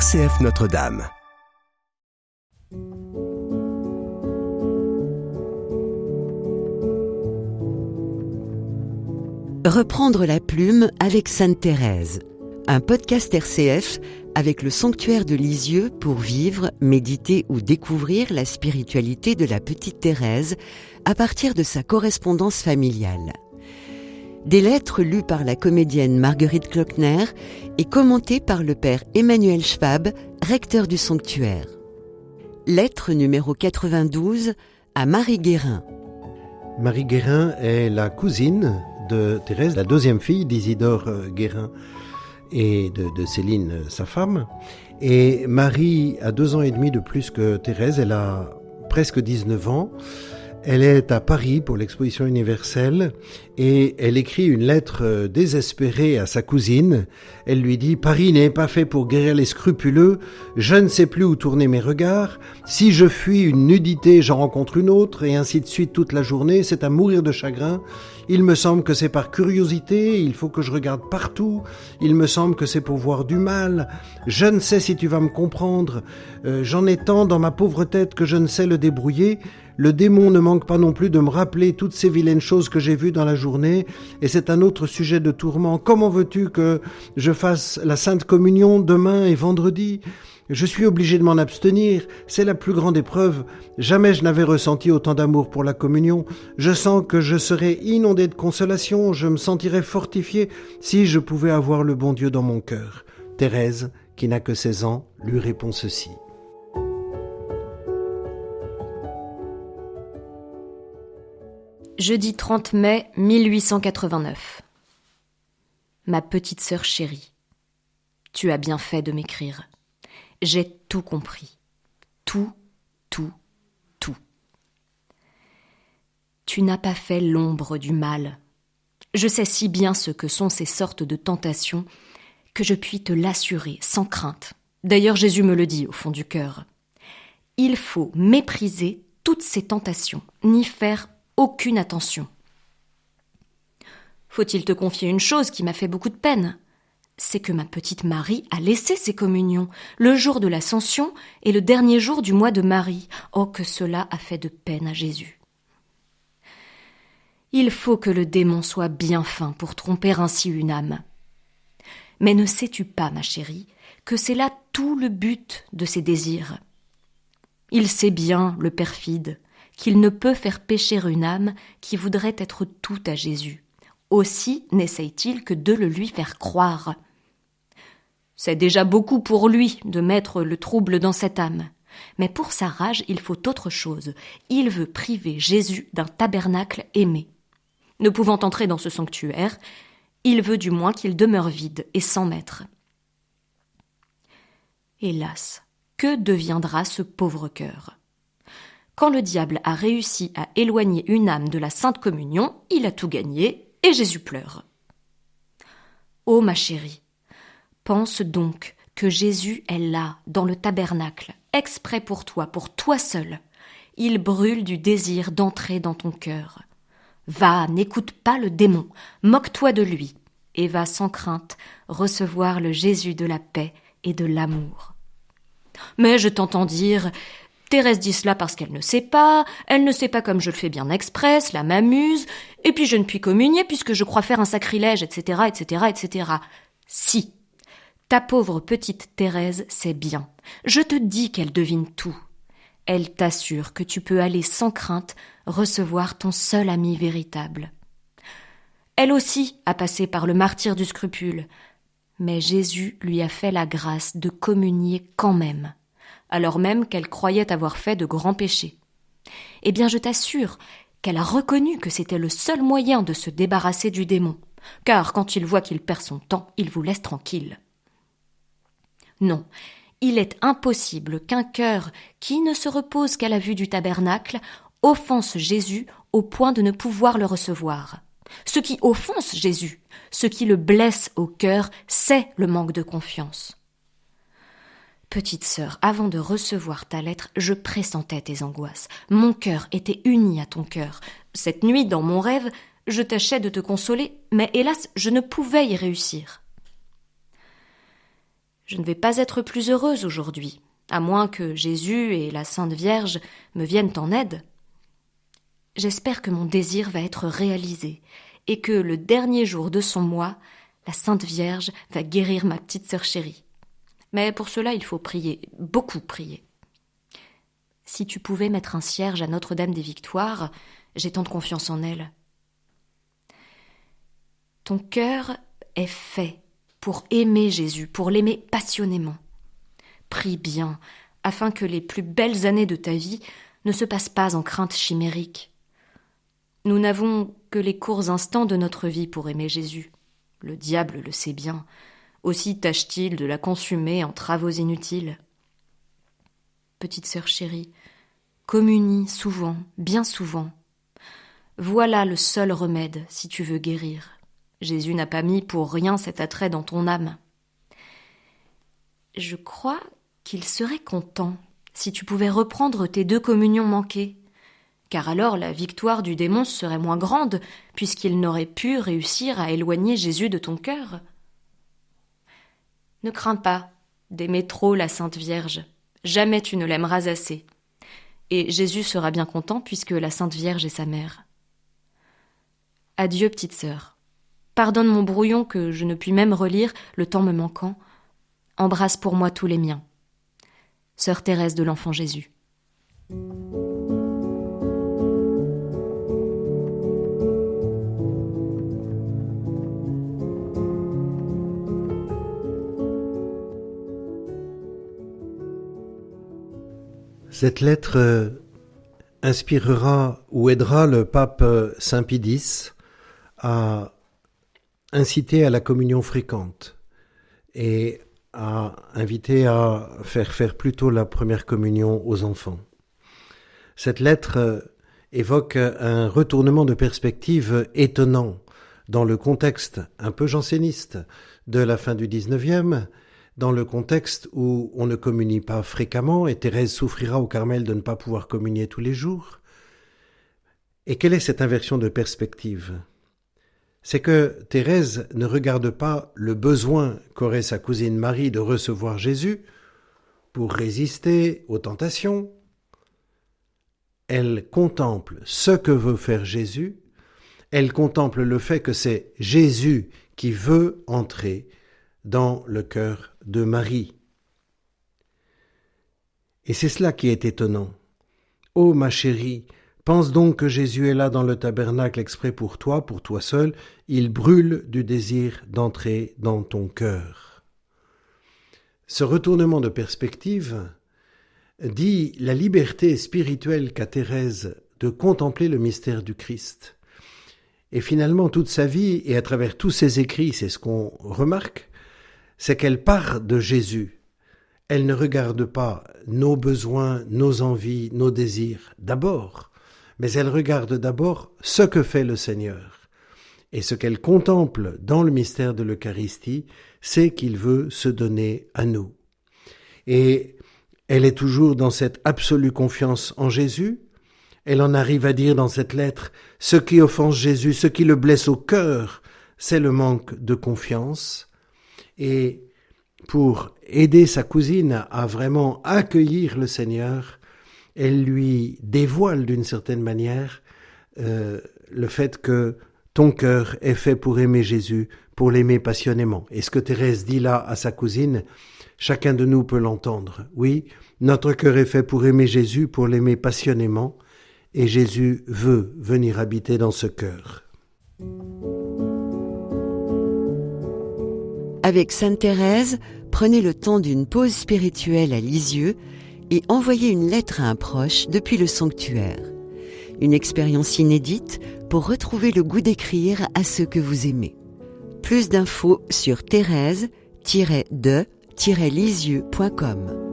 RCF Notre-Dame. Reprendre la plume avec Sainte Thérèse, un podcast RCF avec le sanctuaire de Lisieux pour vivre, méditer ou découvrir la spiritualité de la petite Thérèse à partir de sa correspondance familiale. Des lettres lues par la comédienne Marguerite Klockner et commentées par le père Emmanuel Schwab, recteur du sanctuaire. Lettre numéro 92 à Marie Guérin. Marie Guérin est la cousine de Thérèse, la deuxième fille d'Isidore Guérin et de Céline, sa femme. Et Marie a 2 ans et demi de plus que Thérèse, elle a presque 19 ans. Elle est à Paris pour l'exposition universelle et elle écrit une lettre désespérée à sa cousine. Elle lui dit « Paris n'est pas fait pour guérir les scrupuleux, je ne sais plus où tourner mes regards. Si je fuis une nudité, j'en rencontre une autre, et ainsi de suite toute la journée, c'est à mourir de chagrin. Il me semble que c'est par curiosité, il faut que je regarde partout. Il me semble que c'est pour voir du mal. Je ne sais si tu vas me comprendre. J'en ai tant dans ma pauvre tête que je ne sais le débrouiller. Le démon ne manque pas non plus de me rappeler toutes ces vilaines choses que j'ai vues dans la journée, et c'est un autre sujet de tourment. Comment veux-tu que je fasse la Sainte Communion demain et vendredi ? Je suis obligé de m'en abstenir, c'est la plus grande épreuve. Jamais je n'avais ressenti autant d'amour pour la communion. Je sens que je serais inondé de consolation, je me sentirais fortifié si je pouvais avoir le bon Dieu dans mon cœur. Thérèse, qui n'a que 16 ans, lui répond ceci. Jeudi 30 mai 1889. Ma petite sœur chérie, tu as bien fait de m'écrire. J'ai tout compris. Tout. Tu n'as pas fait l'ombre du mal. Je sais si bien ce que sont ces sortes de tentations que je puis te l'assurer sans crainte. D'ailleurs, Jésus me le dit au fond du cœur. Il faut mépriser toutes ces tentations, n'y faire aucune attention. Faut-il te confier une chose qui m'a fait beaucoup de peine ? C'est que ma petite Marie a laissé ses communions, le jour de l'Ascension et le dernier jour du mois de Marie. Oh, que cela a fait de peine à Jésus. Il faut que le démon soit bien fin pour tromper ainsi une âme. Mais ne sais-tu pas, ma chérie, que c'est là tout le but de ses désirs ? Il sait bien, le perfide, qu'il ne peut faire pécher une âme qui voudrait être toute à Jésus. Aussi n'essaye-t-il que de le lui faire croire. C'est déjà beaucoup pour lui de mettre le trouble dans cette âme. Mais pour sa rage, il faut autre chose. Il veut priver Jésus d'un tabernacle aimé. Ne pouvant entrer dans ce sanctuaire, il veut du moins qu'il demeure vide et sans maître. Hélas, que deviendra ce pauvre cœur ? Quand le diable a réussi à éloigner une âme de la Sainte Communion, il a tout gagné et Jésus pleure. Ô ma chérie, pense donc que Jésus est là, dans le tabernacle, exprès pour toi seul. Il brûle du désir d'entrer dans ton cœur. Va, n'écoute pas le démon, moque-toi de lui, et va sans crainte recevoir le Jésus de la paix et de l'amour. Mais je t'entends dire... Thérèse dit cela parce qu'elle ne sait pas comme je le fais bien exprès, cela m'amuse, et puis je ne puis communier puisque je crois faire un sacrilège, etc., etc., etc. Si, ta pauvre petite Thérèse sait bien. Je te dis qu'elle devine tout. Elle t'assure que tu peux aller sans crainte recevoir ton seul ami véritable. Elle aussi a passé par le martyre du scrupule, mais Jésus lui a fait la grâce de communier quand même, alors même qu'elle croyait avoir fait de grands péchés. Eh bien, je t'assure qu'elle a reconnu que c'était le seul moyen de se débarrasser du démon, car quand il voit qu'il perd son temps, il vous laisse tranquille. Non, il est impossible qu'un cœur qui ne se repose qu'à la vue du tabernacle offense Jésus au point de ne pouvoir le recevoir. Ce qui offense Jésus, ce qui le blesse au cœur, c'est le manque de confiance. Petite sœur, avant de recevoir ta lettre, je pressentais tes angoisses. Mon cœur était uni à ton cœur. Cette nuit, dans mon rêve, je tâchais de te consoler, mais hélas, je ne pouvais y réussir. Je ne vais pas être plus heureuse aujourd'hui, à moins que Jésus et la Sainte Vierge me viennent en aide. J'espère que mon désir va être réalisé et que le dernier jour de son mois, la Sainte Vierge va guérir ma petite sœur chérie. Mais pour cela, il faut prier, beaucoup prier. Si tu pouvais mettre un cierge à Notre-Dame des Victoires, j'ai tant de confiance en elle. Ton cœur est fait pour aimer Jésus, pour l'aimer passionnément. Prie bien, afin que les plus belles années de ta vie ne se passent pas en crainte chimérique. Nous n'avons que les courts instants de notre vie pour aimer Jésus. Le diable le sait bien. Aussi tâche-t-il de la consumer en travaux inutiles. Petite sœur chérie, communie souvent, bien souvent. Voilà le seul remède si tu veux guérir. Jésus n'a pas mis pour rien cet attrait dans ton âme. Je crois qu'il serait content si tu pouvais reprendre tes 2 communions manquées, car alors la victoire du démon serait moins grande, puisqu'il n'aurait pu réussir à éloigner Jésus de ton cœur. Ne crains pas d'aimer trop la Sainte Vierge, jamais tu ne l'aimeras assez. Et Jésus sera bien content, puisque la Sainte Vierge est sa mère. Adieu, petite sœur. Pardonne mon brouillon que je ne puis même relire, le temps me manquant. Embrasse pour moi tous les miens. Sœur Thérèse de l'Enfant Jésus. Cette lettre inspirera ou aidera le pape Saint Pie X à inciter à la communion fréquente et à inviter à faire plutôt la première communion aux enfants. Cette lettre évoque un retournement de perspective étonnant dans le contexte un peu janséniste de la fin du XIXe, dans le contexte où on ne communie pas fréquemment et Thérèse souffrira au Carmel de ne pas pouvoir communier tous les jours. Et quelle est cette inversion de perspective ? C'est que Thérèse ne regarde pas le besoin qu'aurait sa cousine Marie de recevoir Jésus pour résister aux tentations. Elle contemple ce que veut faire Jésus, elle contemple le fait que c'est Jésus qui veut entrer dans le cœur de Marie. Et c'est cela qui est étonnant. Ô ma chérie, pense donc que Jésus est là dans le tabernacle exprès pour toi seul, il brûle du désir d'entrer dans ton cœur. Ce retournement de perspective dit la liberté spirituelle qu'a Thérèse de contempler le mystère du Christ. Et finalement, toute sa vie, et à travers tous ses écrits, c'est ce qu'on remarque, c'est qu'elle part de Jésus. Elle ne regarde pas nos besoins, nos envies, nos désirs d'abord, mais elle regarde d'abord ce que fait le Seigneur. Et ce qu'elle contemple dans le mystère de l'Eucharistie, c'est qu'il veut se donner à nous. Et elle est toujours dans cette absolue confiance en Jésus. Elle en arrive à dire dans cette lettre, ce qui offense Jésus, ce qui le blesse au cœur, c'est le manque de confiance. Et pour aider sa cousine à vraiment accueillir le Seigneur, elle lui dévoile d'une certaine manière le fait que ton cœur est fait pour aimer Jésus, pour l'aimer passionnément. Et ce que Thérèse dit là à sa cousine, chacun de nous peut l'entendre. Oui, notre cœur est fait pour aimer Jésus, pour l'aimer passionnément, et Jésus veut venir habiter dans ce cœur. Avec Sainte Thérèse, prenez le temps d'une pause spirituelle à Lisieux et envoyez une lettre à un proche depuis le sanctuaire. Une expérience inédite pour retrouver le goût d'écrire à ceux que vous aimez. Plus d'infos sur thérèse-de-lisieux.com.